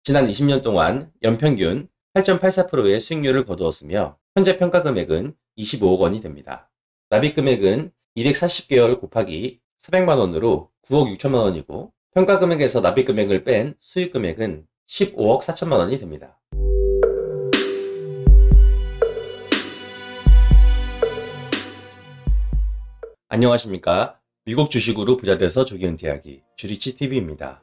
지난 20년 동안 연평균 8.84%의 수익률을 거두었으며 현재 평가금액은 25억 원이 됩니다. 납입금액은 240개월 곱하기 400만원으로 9억 6천만원이고 평가금액에서 납입금액을 뺀 수익금액은 15억 4천만원이 됩니다. 안녕하십니까. 미국 주식으로 부자돼서 조기은퇴하기 주리치TV입니다.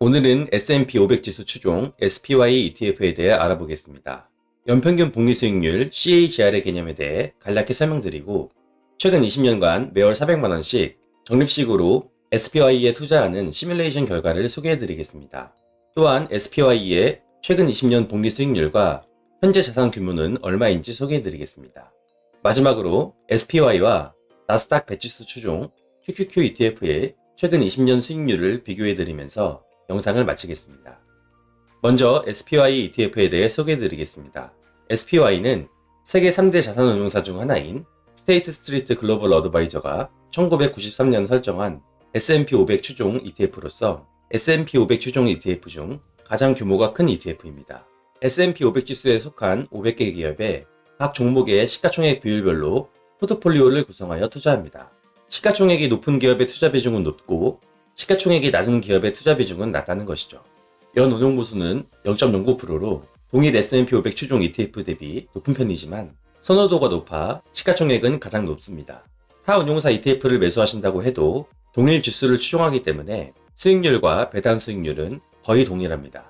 오늘은 S&P 500 지수 추종 SPY ETF에 대해 알아보겠습니다. 연평균 복리수익률 CAGR의 개념에 대해 간략히 설명드리고 최근 20년간 매월 400만원씩 적립식으로 SPY에 투자하는 시뮬레이션 결과를 소개해드리겠습니다. 또한 SPY의 최근 20년 복리수익률과 현재 자산 규모는 얼마인지 소개해드리겠습니다. 마지막으로 SPY와 나스닥 100지수 추종 QQQ ETF의 최근 20년 수익률을 비교해드리면서 영상을 마치겠습니다. 먼저 SPY ETF에 대해 소개해드리겠습니다. SPY는 세계 3대 자산운용사 중 하나인 스테이트 스트리트 글로벌 어드바이저가 1993년 설정한 S&P 500 추종 ETF로서 S&P 500 추종 ETF 중 가장 규모가 큰 ETF입니다. S&P 500 지수에 속한 500개 기업의 각 종목의 시가총액 비율별로 포트폴리오를 구성하여 투자합니다. 시가총액이 높은 기업의 투자 비중은 높고 시가총액이 낮은 기업의 투자 비중은 낮다는 것이죠. 연 운용보수는 0.09%로 동일 S&P 500 추종 ETF 대비 높은 편이지만 선호도가 높아 시가총액은 가장 높습니다. 타 운용사 ETF를 매수하신다고 해도 동일 지수를 추종하기 때문에 수익률과 배당 수익률은 거의 동일합니다.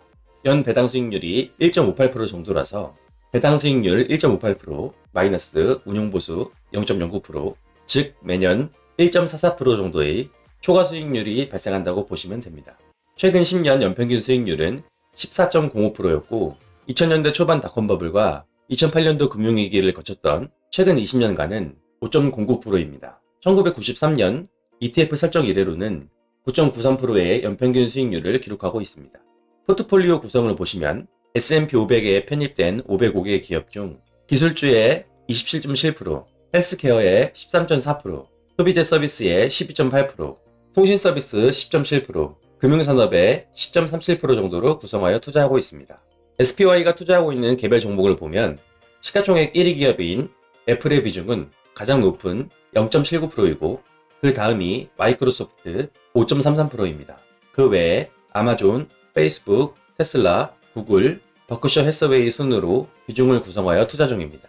연 배당 수익률이 1.58% 정도라서 배당 수익률 1.58% 마이너스 운용보수 0.09%, 즉 매년 1.44% 정도의 초과 수익률이 발생한다고 보시면 됩니다. 최근 10년 연평균 수익률은 14.05%였고 2000년대 초반 닷컴버블과 2008년도 금융위기를 거쳤던 최근 20년간은 5.09%입니다. 1993년 ETF 설정 이래로는 9.93%의 연평균 수익률을 기록하고 있습니다. 포트폴리오 구성을 보시면 S&P 500에 편입된 505개 기업 중 기술주의 27.7%, 헬스케어의 13.4%, 소비재 서비스의 12.8%, 통신 서비스 10.7%, 금융산업의 10.37% 정도로 구성하여 투자하고 있습니다. SPY가 투자하고 있는 개별 종목을 보면 시가총액 1위 기업인 애플의 비중은 가장 높은 0.79%이고 그 다음이 마이크로소프트 5.33%입니다. 그 외에 아마존, 페이스북, 테슬라, 구글, 버크셔 해서웨이 순으로 비중을 구성하여 투자 중입니다.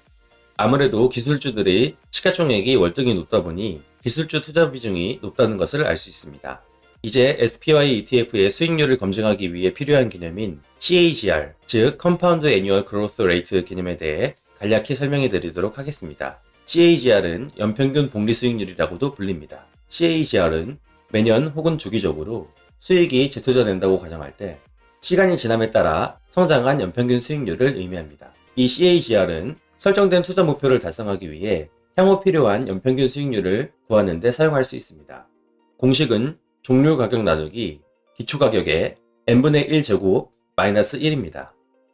아무래도 기술주들의 시가총액이 월등히 높다 보니 기술주 투자 비중이 높다는 것을 알 수 있습니다. 이제 SPY ETF의 수익률을 검증하기 위해 필요한 개념인 CAGR, 즉 Compound Annual Growth Rate 개념에 대해 간략히 설명해 드리도록 하겠습니다. CAGR은 연평균 복리수익률이라고도 불립니다. CAGR은 매년 혹은 주기적으로 수익이 재투자된다고 가정할 때 시간이 지남에 따라 성장한 연평균 수익률을 의미합니다. 이 CAGR은 설정된 투자 목표를 달성하기 위해 향후 필요한 연평균 수익률을 구하는 데 사용할 수 있습니다. 공식은 종료 가격 나누기 기초 가격의 n분의 1제곱 마이너스 1입니다.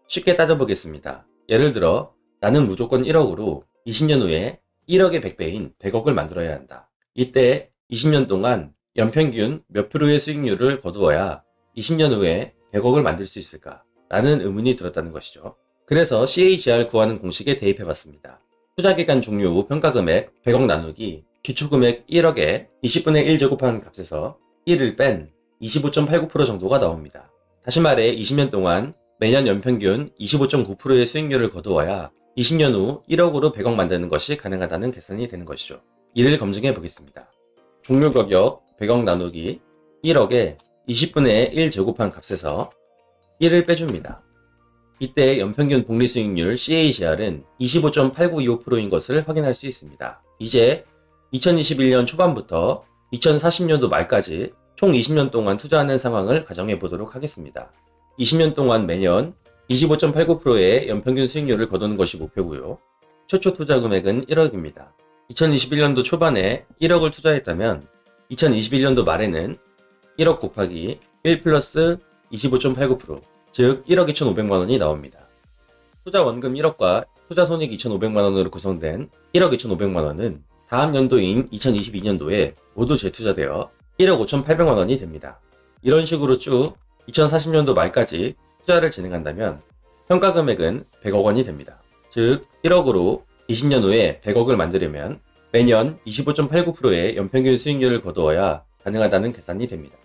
쉽게 따져보겠습니다. 예를 들어 나는 무조건 1억으로 20년 후에 1억의 100배인 100억을 만들어야 한다. 이때 20년 동안 연평균 몇 프로의 수익률을 거두어야 20년 후에 100억을 만들 수 있을까? 라는 의문이 들었다는 것이죠. 그래서 CAGR 구하는 공식에 대입해봤습니다. 투자기간 종료 후 평가금액 100억 나누기 기초금액 1억에 20분의 1 제곱한 값에서 1을 뺀 25.89% 정도가 나옵니다. 다시 말해 20년 동안 매년 연평균 25.9%의 수익률을 거두어야 20년 후 1억으로 100억 만드는 것이 가능하다는 계산이 되는 것이죠. 이를 검증해 보겠습니다. 종료 가격 100억 나누기 1억에 20분의 1 제곱한 값에서 1을 빼줍니다. 이때 연평균 복리수익률 CAGR은 25.8925%인 것을 확인할 수 있습니다. 이제 2021년 초반부터 2040년도 말까지 총 20년 동안 투자하는 상황을 가정해 보도록 하겠습니다. 20년 동안 매년 25.89%의 연평균 수익률을 거두는 것이 목표고요. 최초 투자 금액은 1억입니다. 2021년도 초반에 1억을 투자했다면 2021년도 말에는 1억 곱하기 1 플러스 25.89%, 즉 1억 2,500만원이 나옵니다. 투자 원금 1억과 투자 손익 2,500만원으로 구성된 1억 2,500만원은 다음 연도인 2022년도에 모두 재투자되어 1억 5,800만원이 됩니다. 이런 식으로 쭉 2040년도 말까지 투자를 진행한다면 평가 금액은 100억 원이 됩니다. 즉 1억으로 20년 후에 100억을 만들려면 매년 25.89%의 연평균 수익률을 거두어야 가능하다는 계산이 됩니다.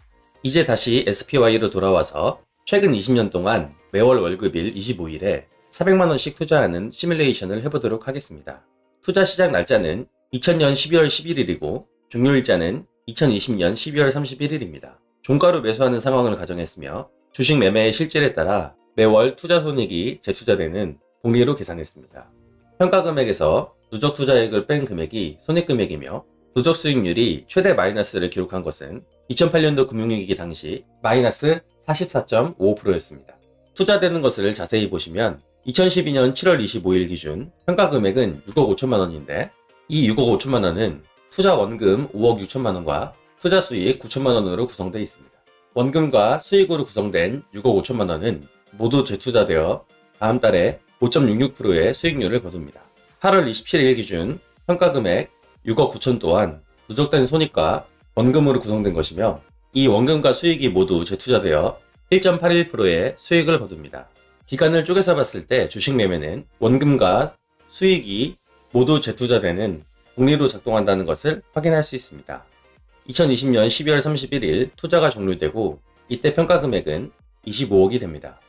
이제 다시 SPY로 돌아와서 최근 20년 동안 매월 월급일 25일에 400만원씩 투자하는 시뮬레이션을 해보도록 하겠습니다. 투자 시작 날짜는 2000년 12월 11일이고 종료일자는 2020년 12월 31일입니다. 종가로 매수하는 상황을 가정했으며 주식 매매의 실질에 따라 매월 투자 손익이 재투자되는 복리로 계산했습니다. 평가 금액에서 누적 투자액을 뺀 금액이 손익금액이며 누적 수익률이 최대 마이너스를 기록한 것은 2008년도 금융위기 당시 마이너스 44.55%였습니다. 투자되는 것을 자세히 보시면 2012년 7월 25일 기준 평가 금액은 6억 5천만 원인데 이 6억 5천만 원은 투자 원금 5억 6천만 원과 투자 수익 9천만 원으로 구성되어 있습니다. 원금과 수익으로 구성된 6억 5천만 원은 모두 재투자되어 다음 달에 5.66%의 수익률을 거둡니다. 8월 27일 기준 평가 금액 6억 9천 또한 누적된 손익과 원금으로 구성된 것이며 이 원금과 수익이 모두 재투자되어 1.81%의 수익을 거둡니다. 기간을 쪼개서 봤을 때 주식 매매는 원금과 수익이 모두 재투자되는 복리로 작동한다는 것을 확인할 수 있습니다. 2020년 12월 31일 투자가 종료되고 이때 평가 금액은 25억이 됩니다.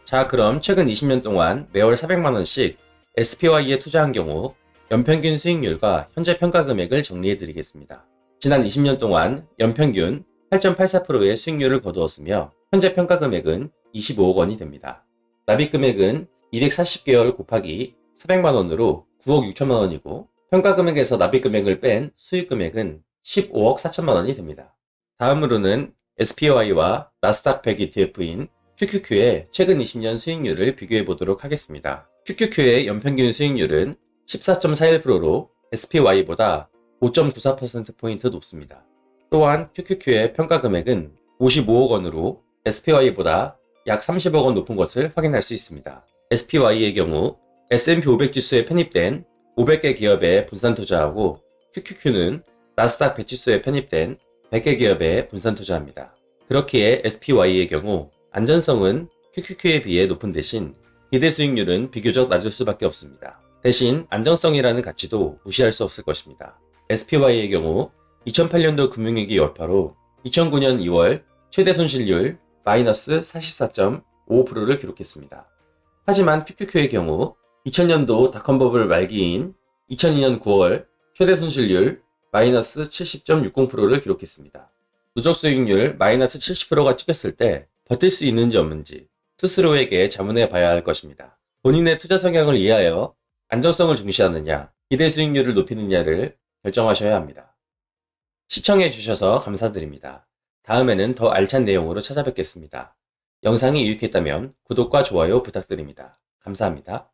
자, 그럼 최근 20년 동안 매월 400만원씩 SPY에 투자한 경우 연평균 수익률과 현재 평가 금액을 정리해 드리겠습니다. 지난 20년 동안 연평균 8.84%의 수익률을 거두었으며 현재 평가 금액은 25억 원이 됩니다. 납입 금액은 240개월 곱하기 400만원으로 9억 6천만 원이고 평가 금액에서 납입 금액을 뺀 수익 금액은 15억 4천만 원이 됩니다. 다음으로는 SPY와 나스닥 100 ETF인 QQQ의 최근 20년 수익률을 비교해 보도록 하겠습니다. QQQ의 연평균 수익률은 14.41%로 SPY보다 5.94%포인트 높습니다. 또한 QQQ의 평가 금액은 55억 원으로 SPY보다 약 30억 원 높은 것을 확인할 수 있습니다. SPY의 경우 S&P 500 지수에 편입된 500개 기업에 분산 투자하고 QQQ는 나스닥 100 지수에 편입된 100개 기업에 분산 투자합니다. 그렇기에 SPY의 경우 안전성은 QQQ에 비해 높은 대신 기대 수익률은 비교적 낮을 수밖에 없습니다. 대신 안정성이라는 가치도 무시할 수 없을 것입니다. SPY의 경우 2008년도 금융위기 여파로 2009년 2월 최대 손실률 마이너스 44.55%를 기록했습니다. 하지만 QQQ의 경우 2000년도 닷컴버블 말기인 2002년 9월 최대 손실률 마이너스 70.60%를 기록했습니다. 누적 수익률 마이너스 70%가 찍혔을 때 버틸 수 있는지 없는지 스스로에게 자문해 봐야 할 것입니다. 본인의 투자 성향을 이해하여 안정성을 중시하느냐, 기대 수익률을 높이느냐를 결정하셔야 합니다. 시청해 주셔서 감사드립니다. 다음에는 더 알찬 내용으로 찾아뵙겠습니다. 영상이 유익했다면 구독과 좋아요 부탁드립니다. 감사합니다.